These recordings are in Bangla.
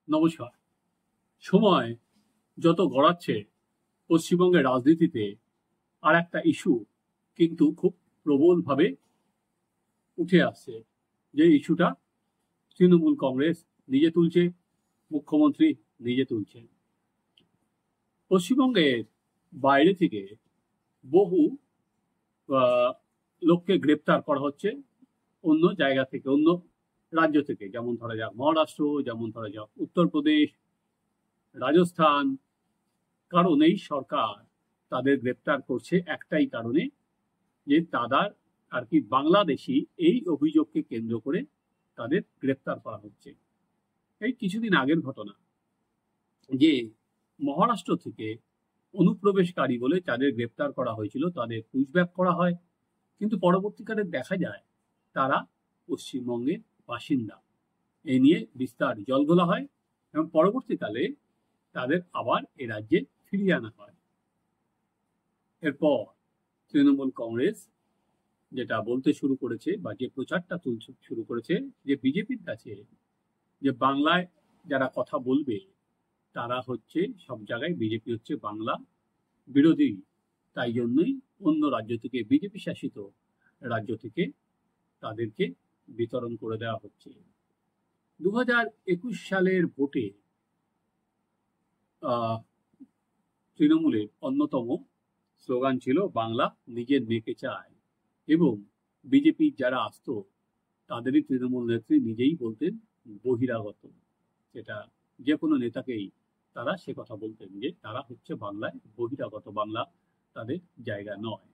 নমস্কার। সময় যত গড়াচ্ছে পশ্চিমবঙ্গের রাজনীতিতে আর একটা ইস্যু কিন্তু খুব প্রবলভাবে উঠে আসছে, যে ইস্যুটা তৃণমূল কংগ্রেস নিজে তুলছে, মুখ্যমন্ত্রী নিজে তুলছেন। পশ্চিমবঙ্গের বাইরে থেকে বহু লোককে গ্রেপ্তার করা হচ্ছে অন্য জায়গা থেকে, অন্য রাজ্য থেকে, যেমন ধরা যাক মহারাষ্ট্র, যেমন ধরা যাক উত্তরপ্রদেশ, রাজস্থান। কারণ এই সরকার তাদের গ্রেপ্তার করছে একটাই কারণে, যে তাদের আর কি বাংলাদেশি এই অভিযোগকে কেন্দ্র করে তাদের গ্রেপ্তার করা হচ্ছে। এই কিছুদিন আগের ঘটনা, যে মহারাষ্ট্র থেকে অনুপ্রবেশকারী বলে যাদের গ্রেপ্তার করা হয়েছিল তাদের পুশব্যাক করা হয়, কিন্তু পরবর্তীকালে দেখা যায় তারা পশ্চিমবঙ্গের বাসিন্দা। এই নিয়ে বিস্তার জলঘোলা হয় এবং পরবর্তীকালে তাদের আবার এ রাজ্যে ফিরিয়ে আনা হয়। এরপর তৃণমূল কংগ্রেস যেটা বলতে শুরু করেছে বা যে প্রচারটা তুলতে শুরু করেছে, যে বিজেপির কাছে যে বাংলায় যারা কথা বলবে তারা হচ্ছে সব জায়গায়, বিজেপি হচ্ছে বাংলা বিরোধী, তাই জন্যই অন্য রাজ্য থেকে, বিজেপি শাসিত রাজ্য থেকে তাদেরকে বিতরণ করে দেওয়া হচ্ছে। 2021 সালের ভোটে তৃণমূলের অন্যতম স্লোগান ছিল বাংলা নিজের মেয়েকে চায়, এবং বিজেপির যারা আসতো তাদেরই তৃণমূল নেত্রী নিজেই বলতেন বহিরাগত। সেটা যে কোনো নেতাকেই তারা সে কথা বলতেন যে তারা হচ্ছে বাংলায় বহিরাগত, বাংলা তাদের জায়গা নয়।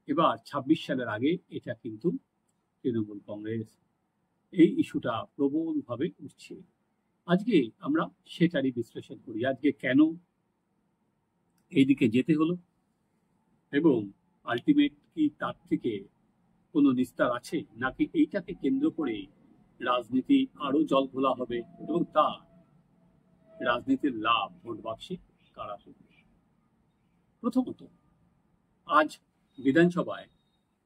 এবার 26 সালের আগে এটা কিন্তু তৃণমূল কংগ্রেস এই ইস্যুটা প্রবলভাবে উঠছে। আজকে আমরা সেটারই বিশ্লেষণ করি, আজকে কেন এইদিকে যেতে হলো, এবং আলটিমেট কি তার থেকে কোনো নিস্তার আছে, নাকি এইটাকে কেন্দ্র করে রাজনীতি আরো জলঘোলা হবে এবং তার রাজনীতির লাভ ভোট বাক্সে কারা হবে। প্রথমত, আজ বিধানসভায়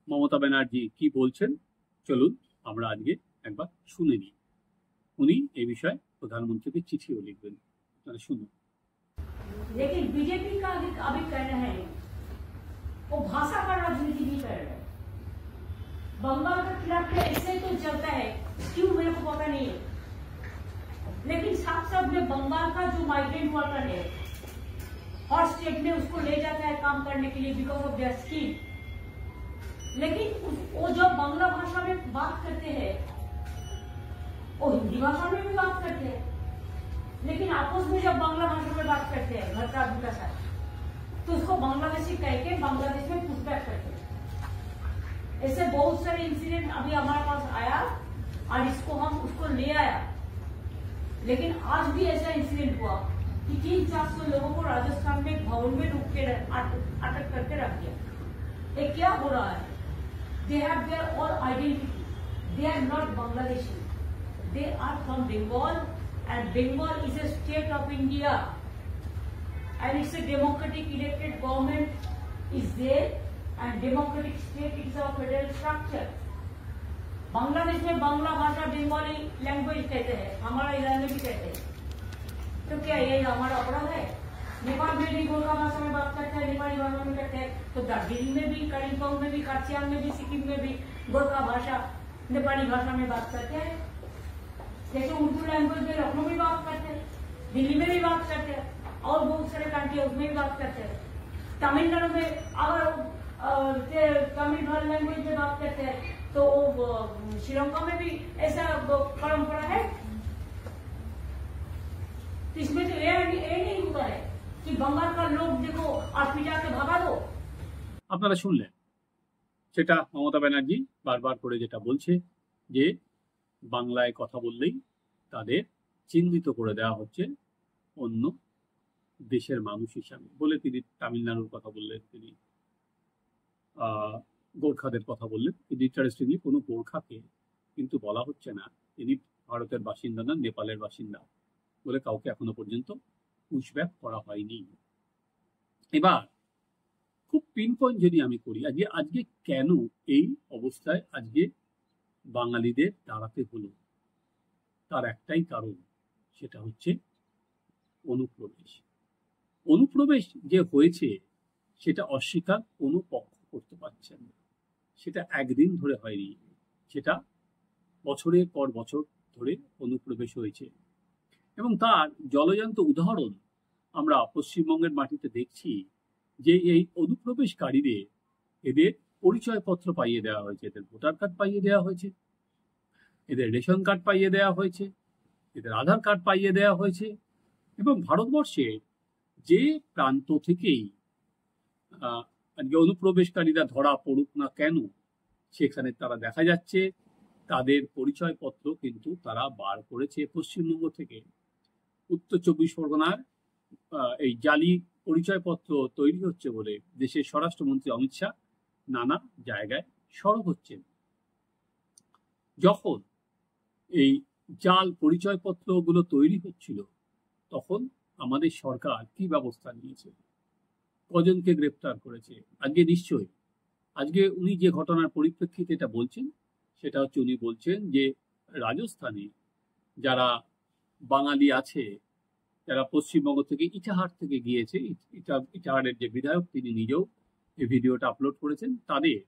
মমতা ব্যানার্জি কি বলছেন চলুন আমরা আজকে একবার শুনে নিই। উনি এই বিষয়ে প্রধানমন্ত্রীকে চিঠিও লিখবেন, তাহলে শুনুন। लेकिन बीजेपी का अभी कहना है वो भाषा का राजनीति भी कर रहे हैं। बंगाल के खिलाफ ऐसे तो चलता है, क्यों मेरे को पता नहीं है, लेकिन साथ साथ में बंगाल का जो माइग्रेंट वर्कर है हर स्टेट में उसको ले जाता है काम करने के लिए बिकॉज ऑफ देयर स्किल। लेकिन वो जब बांग्ला भाषा में बात करते हैं वो हिंदी भाषा में भी बात करते हैं, लेकिन आपस में जब बांग्ला भाषा में बात करते हैं घर का आदमी का साथ, तो उसको बांग्लादेशी कह के बांग्लादेश में पुशबैक करते हैं। ऐसे बहुत सारे इंसिडेंट अभी हमारे पास आया और उसको ले आया। लेकिन आज भी ऐसा इंसिडेंट हुआ कि 300-400 लोगों को राजस्थान में भवन में रुक के अटक करके रख दिया। ये क्या हो रहा है? They have their all identity, they are not Bangladeshi, they are from Bengal, and Bengal is a state of India and it's a democratic elected government is there and democratic state is a federal structure. Bangladesh में बांग्ला भाषा बंगाली लैंग्वेज कहते हैं, हमारा इधर में भी कहते हैं, तो क्या ये हमारा अपराध है? नेपाल में भी गोरखा भाषा में बात करते हैं, नेपाली भाषा में करते हैं, तो दार्जिलिंग में भी, कालिम्पोंग में भी, कार्सियांग में भी, सिक्किम में भी गोरखा भाषा नेपाली भाषा में बात करते हैं। जैसे उर्दू लैंग्वेज में लखनऊ में बात करते हैं, दिल्ली में भी बात करते हैं, और बहुत सारे कंट्री उसमें भी बात करते हैं। तमिलनाडु में अगर तमिल लैंग्वेज में बात करते हैं तो श्रीलंका में भी ऐसा परंपरा है। इसमें तो ये नहीं होता है कि बंगाल का लोग देखो और पिटा के भगा दो। আপনারা শুনলেন, সেটা মমতা ব্যানার্জি বারবার করে যেটা বলছে যে বাংলায় কথা বললেই তাদের চিহ্নিত করে দেওয়া হচ্ছে অন্য দেশের মানুষ হিসাবে বলে তিনি তামিলনাড়ুর কথা বললেন, তিনি গোর্খাদের কথা বললেন। কিন্তু ইন্টারেস্টিংলি কোনো গোর্খাকে কিন্তু বলা হচ্ছে না তিনি ভারতের বাসিন্দা না, নেপালের বাসিন্দা বলে কাউকে এখনো পর্যন্ত পুশব্যাক করা হয়নি। এবার খুব পিন পয়েন্ট যদি আমি করি, আজকে কেন এই অবস্থায় আজকে বাঙালিদের দাঁড়াতে হলো, তার একটাই কারণ, সেটা হচ্ছে অনুপ্রবেশ। অনুপ্রবেশ যে হয়েছে সেটা অস্বীকার কোনো পক্ষ করতে পারছেন না। সেটা একদিন ধরে হয়নি, সেটা বছরের পর বছর ধরে অনুপ্রবেশ হয়েছে। এবং তার জলজান্ত উদাহরণ আমরা পশ্চিমবঙ্গের মাটিতে দেখছি যে এই অনুপ্রবেশকারীদের এদের পরিচয়পত্র পাইয়ে দেওয়া হয়েছে, এদের ভোটার কার্ড পাইয়ে দেওয়া হয়েছে, এদের রেশন কার্ড পাইয়ে দেওয়া হয়েছে, এদের আধার কার্ড পাইয়ে দেওয়া হয়েছে। এবং ভারতবর্ষের যে প্রান্ত থেকেই আজকে অনুপ্রবেশকারীরা ধরা পড়ুক না কেন, সেখানে তারা দেখা যাচ্ছে তাদের পরিচয়পত্র কিন্তু তারা বার করেছে পশ্চিমবঙ্গ থেকে। উত্তর 24 পরগনার এই জালি পরিচয়পত্র তৈরি হচ্ছে বলে দেশের স্বরাষ্ট্রমন্ত্রী অমিত শাহ নানা জায়গায় সরব হচ্ছেন। যখন এই জাল পরিচয়পত্রগুলো তৈরি হচ্ছিল তখন আমাদের সরকার কি ব্যবস্থা নিয়েছে, কজনকে গ্রেপ্তার করেছে? আজকে নিশ্চয়ই আজকে উনি যে ঘটনার পরিপ্রেক্ষিতে এটা বলছেন সেটা হচ্ছে উনি বলছেন যে রাজস্থানে যারা বাঙালি আছে, যারা পশ্চিমবঙ্গ থেকে ইটাহার থেকে গিয়েছে, ইটাহারের যে বিধায়ক তিনি নিজেও এই ভিডিওটা আপলোড করেছেন, তাদের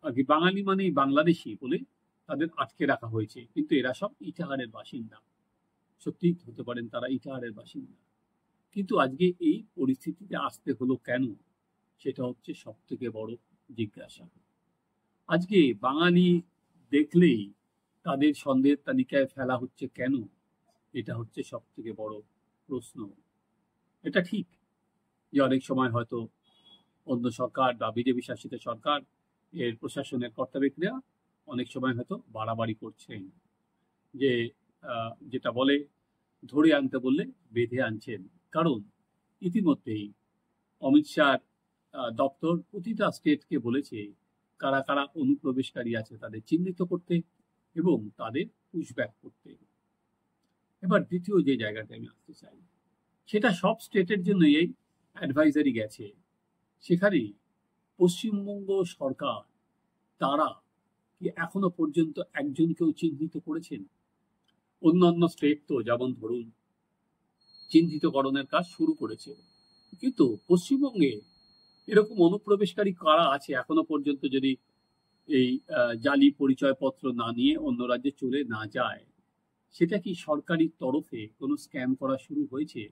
আর কি বাঙালি মানেই বাংলাদেশি বলে তাদের আটকে রাখা হয়েছে। কিন্তু এরা সব ইটাহারের বাসিন্দা, সত্যি হতে পারেন তারা ইটাহারের বাসিন্দা। কিন্তু আজকে এই পরিস্থিতিতে আসতে হলো কেন, সেটা হচ্ছে সব থেকে বড় জিজ্ঞাসা। আজকে বাঙালি দেখলেই তাদের সন্দেহের তালিকায় ফেলা হচ্ছে কেন, এটা হচ্ছে সব থেকে বড় প্রশ্ন। এটা ঠিক যে অনেক সময় হয়তো অন্য সরকার বা বিজেপি শাসিত সরকার এর প্রশাসনের কর্তা ব্যক্তিরা অনেক সময় হয়তো বাড়াবাড়ি করছেন, যে যেটা বলে ধরে আনতে বললে বেঁধে আনছেন। কারণ ইতিমধ্যেই অমিত শাহ দপ্তর প্রতিটা স্টেটকে বলেছে কারা কারা অনুপ্রবেশকারী আছে তাদের চিহ্নিত করতে এবং তাদের পুশব্যাক করতে। এবার দ্বিতীয় যে জায়গাটা আমি আসতে চাই, সেটা সব স্টেটের জন্য এই অ্যাডভাইজারি গেছে। সেখানে পশ্চিমবঙ্গ সরকার তারা কি এখনো পর্যন্ত একজনকেও চিহ্নিত করেছেন? অন্যান্য স্টেট তো যেমন ধরুন চিহ্নিতকরণের কাজ শুরু করেছে, কিন্তু পশ্চিমবঙ্গে এরকম অনুপ্রবেশকারী কারা আছে এখনো পর্যন্ত যদি এই জালি পরিচয়পত্র না নিয়ে অন্য রাজ্যে চলে না যায়, সেটা কি সরকারি তরফে কোনো স্ক্যাম করা শুরু হয়েছে?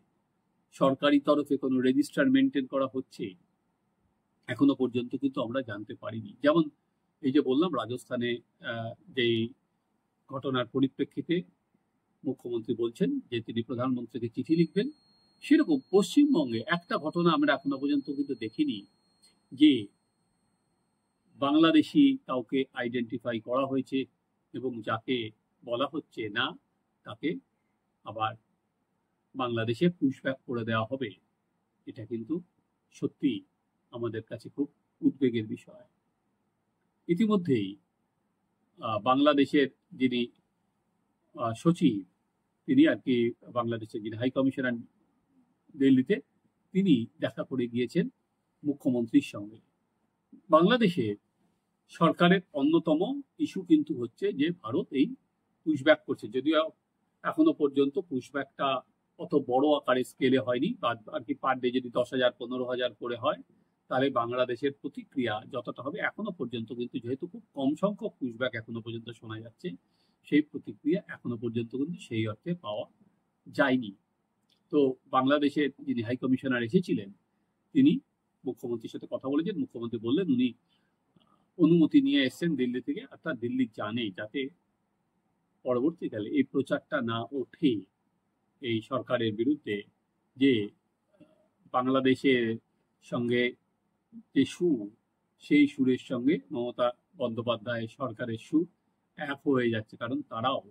সরকারি তরফে কোনো রেজিস্টার মেনটেন করা হচ্ছে? এখনো পর্যন্ত কিন্তু আমরা জানতে পারিনি। যেমন এই যে বললাম রাজস্থানে যেই ঘটনার পরিপ্রেক্ষিতে মুখ্যমন্ত্রী বলছেন যে তিনি প্রধানমন্ত্রীকে চিঠি লিখবেন, সেরকম পশ্চিমবঙ্গে একটা ঘটনা আমরা এখনো পর্যন্ত কিন্তু দেখিনি যে বাংলাদেশি কাউকে আইডেন্টিফাই করা হয়েছে এবং যাকে বলা হচ্ছে না তাকে আবার বাংলাদেশে পুশব্যাক করে দেওয়া হবে। এটা কিন্তু সত্যি আমাদের কাছে খুব উদ্বেগের বিষয়। ইতিমধ্যেই বাংলাদেশের যিনি সচিব, তিনি আর কি বাংলাদেশের যিনি হাই কমিশনার দিল্লিতে, তিনি দেখা করে গিয়েছেন মুখ্যমন্ত্রীর সঙ্গে। বাংলাদেশের সরকারের অন্যতম ইস্যু কিন্তু হচ্ছে যে ভারত এই পুশব্যাক করছে, যদিও এখনো পর্যন্ত পুশব্যাকটা অত বড় আকারে স্কেলে হয়নি, আর কি পার ডে যদি 10,000 15,000 করে হয় তাহলে বাংলাদেশের প্রতিক্রিয়া যতটা হবে এখনো পর্যন্ত কিন্তু যেহেতু খুব কম সংখ্যক পুশব্যাক এখনো পর্যন্ত শোনা যাচ্ছে, সেই প্রতিক্রিয়া এখনো পর্যন্ত কিন্তু সেই অর্থে পাওয়া যায়নি। তো বাংলাদেশের যিনি হাই কমিশনার এসেছিলেন তিনি মুখ্যমন্ত্রীর সাথে কথা বলেছেন। মুখ্যমন্ত্রী বললেন উনি অনুমতি নিয়ে এসছেন দিল্লি থেকে, অর্থাৎ দিল্লি জানে যাতে পরবর্তীকালে এই প্রচারটা না ওঠে এই সরকারের বিরুদ্ধে যে বাংলাদেশের সঙ্গে যে সুর, সেই সুরের সঙ্গে মমতা বন্দ্যোপাধ্যায় সরকারের সুর এক হয়ে যাচ্ছে। কারণ তারাও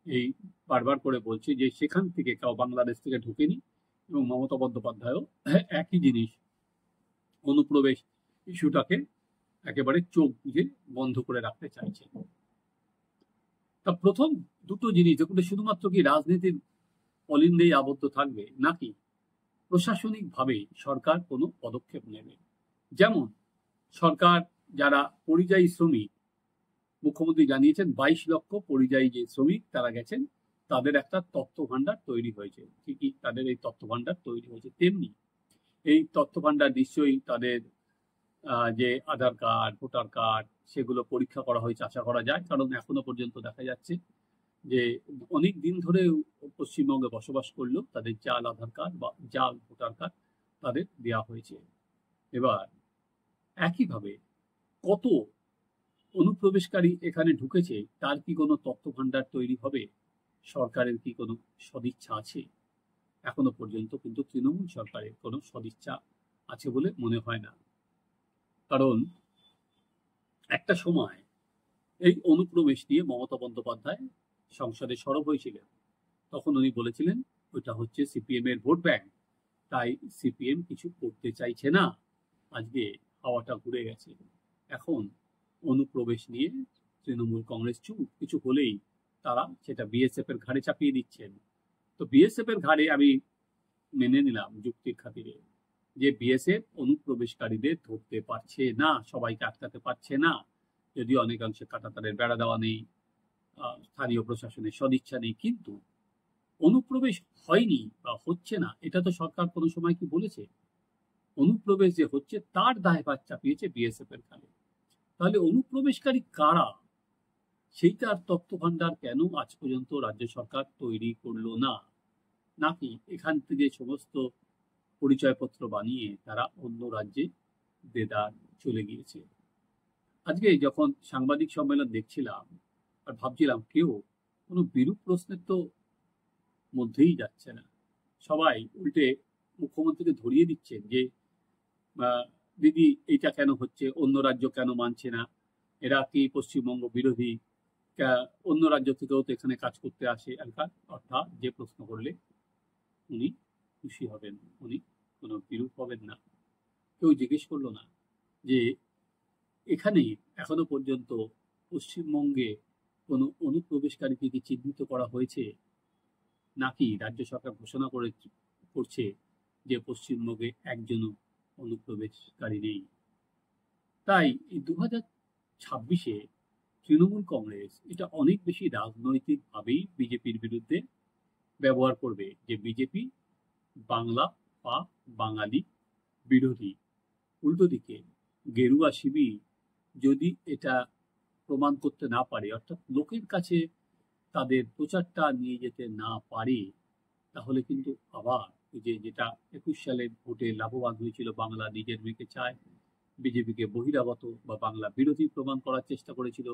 এই বারবার করে বলছে যে সেখান থেকে কেউ বাংলাদেশ থেকে ঢুকেনি, এবং মমতা বন্দ্যোপাধ্যায়ও একই জিনিস, অনুপ্রবেশ ইস্যুটাকে একেবারে চোখ বুঝে বন্ধ করে রাখতে চাইছে। তা প্রথম দুটো জিনিস যেগুলো শুধুমাত্র কি রাজনীতির অলিন্দেই আবদ্ধ থাকবে, নাকি প্রশাসনিকভাবে সরকার কোনো পদক্ষেপ নেবে? যেমন সরকার যারা পরিযায়ী শ্রমিক, মুখ্যমন্ত্রী জানিয়েছেন 22 লক্ষ পরিযায়ী যে শ্রমিক তারা গেছেন, তাদের একটা তথ্য ভাণ্ডার তৈরি হয়েছে। ঠিকই তাদের এই তথ্য ভাণ্ডার তৈরি হয়েছে, তেমনি এই তথ্য ভাণ্ডার নিশ্চয়ই তাদের যে আধার কার্ড, ভোটার কার্ড, সেগুলো পরীক্ষা করা হয়েছে আশা করা যায়। কারণ এখনো পর্যন্ত দেখা যাচ্ছে যে অনেক দিন ধরে পশ্চিমবঙ্গে বসবাস করলেও তাদের জাল আধার কার্ড বা জাল ভোটার কার্ড তাদের দেওয়া হয়েছে। এবার একইভাবে কত অনুপ্রবেশকারী এখানে ঢুকেছে, তার কি কোনো তথ্য ভাণ্ডার তৈরি হবে? সরকারের কি কোনো সদিচ্ছা আছে? এখনো পর্যন্ত কিন্তু তৃণমূল সরকারের কোনো সদিচ্ছা আছে বলে মনে হয় না। কারণ একটা সময় এই অনুপ্রবেশ নিয়ে মমতা বন্দ্যোপাধ্যায় সংসদে সরব হয়েছিলেন। তখন উনি বলেছিলেন ওইটা হচ্ছে সিপিএম এর ভোট ব্যাংক, তাই সিপিএম কিছু করতে চাইছে না। আজকে হাওয়াটা ঘুরে গেছে। এখন অনুপ্রবেশ নিয়ে তৃণমূল কংগ্রেস চুপ, কিছু হলেই তারা সেটা বিএসএফ এর ঘাড়ে চাপিয়ে দিচ্ছেন। তো বিএসএফ এর ঘাড়ে আমি মেনে নিলাম যুক্তির খাতিরে যে বিএসএফ অনুপ্রবেশকারীদের ধরতে পারছে না, সবাইকে আটকাতে পারছে না। যদিও অনেকাংশে কাঁটাতারের বেড়া দেওয়া নেই, স্থানীয় প্রশাসনের সদিচ্ছা নেই, কিন্তু অনুপ্রবেশ হয়নি বা হচ্ছে না এটা তো সরকার কোনো সময় কি বলেছে? অনুপ্রবেশ যে হচ্ছে তার দায়ভার চাপিয়েছে বিএসএফ এর ঘাড়ে। তাহলে অনুপ্রবেশকারী কারা, সেইটার তথ্য ভাণ্ডার কেন আজ পর্যন্ত রাজ্য সরকার তৈরি করলো না? নাকি এখান থেকে সমস্ত পরিচয়পত্র বানিয়ে তারা অন্য রাজ্যে দেদার চলে গিয়েছে? আজকে যখন সাংবাদিক সম্মেলন দেখছিলাম আর ভাবছিলাম কেউ কোনো বিরূপ প্রশ্নের তো মধ্যেই যাচ্ছে না। সবাই উল্টে মুখ্যমন্ত্রীকে ধরিয়ে দিচ্ছেন যে দিদি এইটা কেন হচ্ছে, অন্য রাজ্য কেন মানছে না, এরা কি পশ্চিমবঙ্গ বিরোধী, অন্য রাজ্য থেকেও তো এখানে কাজ করতে আসে। অর্থাৎ যে প্রশ্ন করলে উনি খুশি হবেন, উনি কোনো বিরূপ হবেন না। কেউ জিজ্ঞেস করলো না যে এখানে এখনো পর্যন্ত পশ্চিমবঙ্গে কোনো অনুপ্রবেশকারীকে কি চিহ্নিত করা হয়েছে, নাকি রাজ্য সরকার ঘোষণা করছে যে পশ্চিমবঙ্গে একজনও অনুপ্রবেশকারী নেই। তাই এই 2026-এ তৃণমূল কংগ্রেস এটা অনেক বেশি রাজনৈতিকভাবেই বিজেপির বিরুদ্ধে ব্যবহার করবে, যে বিজেপি বাংলা বা বাঙালি বিরোধী। উল্টো দিকে গেরুয়া শিবির যদি এটা প্রমাণ করতে না পারে, অর্থাৎ লোকের কাছে তাদের প্রচারটা নিয়ে যেতে না পারে, তাহলে কিন্তু আবার যেটা 21 সালের ভোটে লাভবান হয়েছিল, বাংলা নিজের মেয়েকে চায়, বিজেপিকে বহিরাগত বা বাংলা বিরোধী প্রমাণ করার চেষ্টা করেছিল,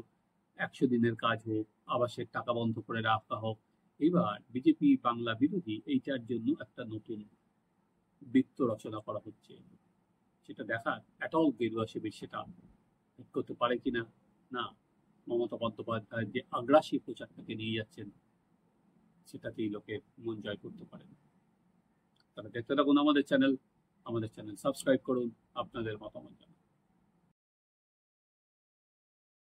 100 দিনের কাজ হোক, আবাসের টাকা বন্ধ করে রাখা হোক, এবার বিজেপি বাংলা বিরোধী এইটার জন্য একটা নতুন বৃত্ত রচনা করা হচ্ছে। সেটা দেখার এটাও গেরুয়া শিবির সেটা করতে পারে কিনা। না, মমতা বন্দ্যোপাধ্যায়ের যে আগ্রাসী প্রচারটাকে নিয়ে যাচ্ছেন সেটাতেই লোকের মন জয় করতে পারেন। তারা দেখতে থাকুন আমাদের চ্যানেল সাবস্ক্রাইব করুন, আপনাদের মতামত জানান।